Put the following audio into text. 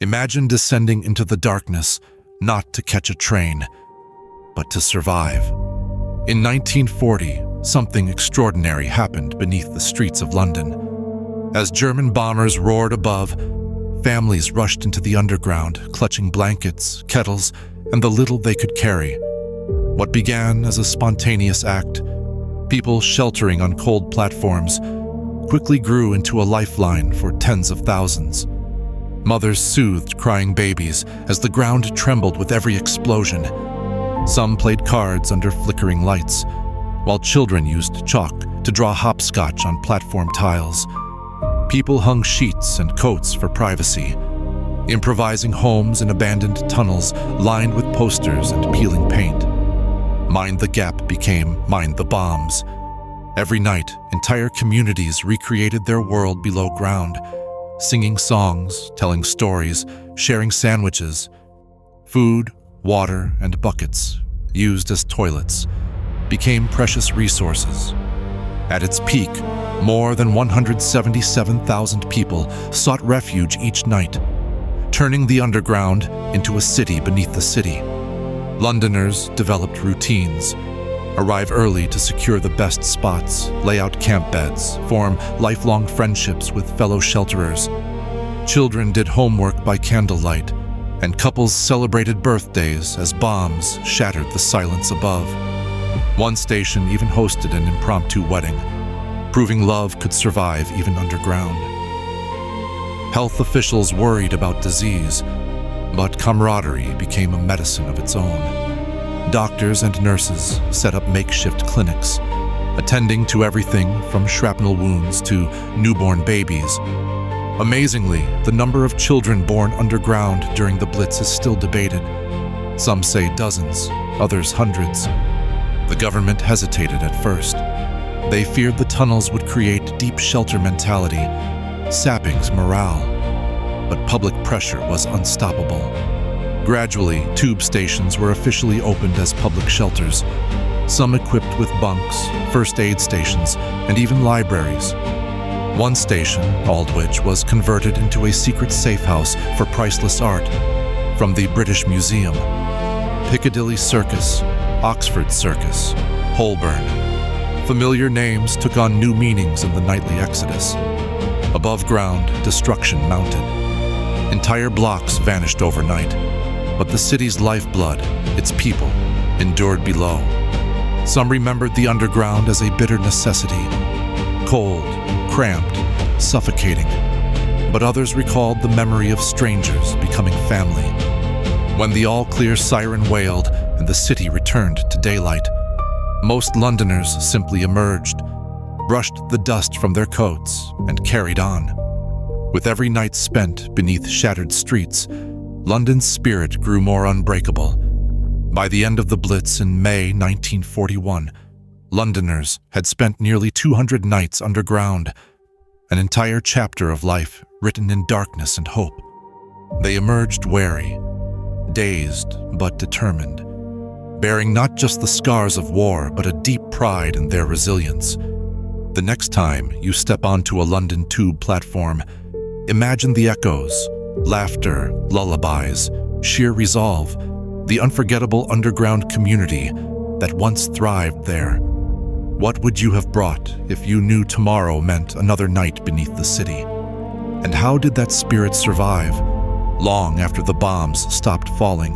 Imagine descending into the darkness, not to catch a train, but to survive. In 1940, something extraordinary happened beneath the streets of London. As German bombers roared above, families rushed into the underground, clutching blankets, kettles, and the little they could carry. What began as a spontaneous act, people sheltering on cold platforms, quickly grew into a lifeline for tens of thousands. Mothers soothed crying babies as the ground trembled with every explosion. Some played cards under flickering lights, while children used chalk to draw hopscotch on platform tiles. People hung sheets and coats for privacy, improvising homes in abandoned tunnels lined with posters and peeling paint. Mind the Gap became Mind the Bombs. Every night, entire communities recreated their world below ground, singing songs, telling stories, sharing sandwiches. Food, water, and buckets, used as toilets, became precious resources. At its peak, more than 177,000 people sought refuge each night, turning the underground into a city beneath the city. Londoners developed routines, arrive early to secure the best spots, lay out camp beds, form lifelong friendships with fellow shelterers. Children did homework by candlelight, and couples celebrated birthdays as bombs shattered the silence above. One station even hosted an impromptu wedding, proving love could survive even underground. Health officials worried about disease, but camaraderie became a medicine of its own. Doctors and nurses set up makeshift clinics, attending to everything from shrapnel wounds to newborn babies. Amazingly, the number of children born underground during the Blitz is still debated. Some say dozens, others hundreds. The government hesitated at first. They feared the tunnels would create deep shelter mentality, sapping morale. But public pressure was unstoppable. Gradually, tube stations were officially opened as public shelters, some equipped with bunks, first aid stations, and even libraries. One station, Aldwych, was converted into a secret safe house for priceless art from the British Museum. Piccadilly Circus, Oxford Circus, Holborn. Familiar names took on new meanings in the nightly exodus. Above ground, destruction mounted. Entire blocks vanished overnight, but the city's lifeblood, its people, endured below. Some remembered the underground as a bitter necessity, cold, cramped, suffocating, but others recalled the memory of strangers becoming family. When the all-clear siren wailed and the city returned to daylight, most Londoners simply emerged, brushed the dust from their coats, and carried on. With every night spent beneath shattered streets, London's spirit grew more unbreakable. By the end of the Blitz in May 1941, Londoners had spent nearly 200 nights underground, an entire chapter of life written in darkness and hope. They emerged wary, dazed but determined, bearing not just the scars of war but a deep pride in their resilience. The next time you step onto a London tube platform, imagine the echoes, laughter, lullabies, sheer resolve, the unforgettable underground community that once thrived there. What would you have brought if you knew tomorrow meant another night beneath the city? And how did that spirit survive, long after the bombs stopped falling?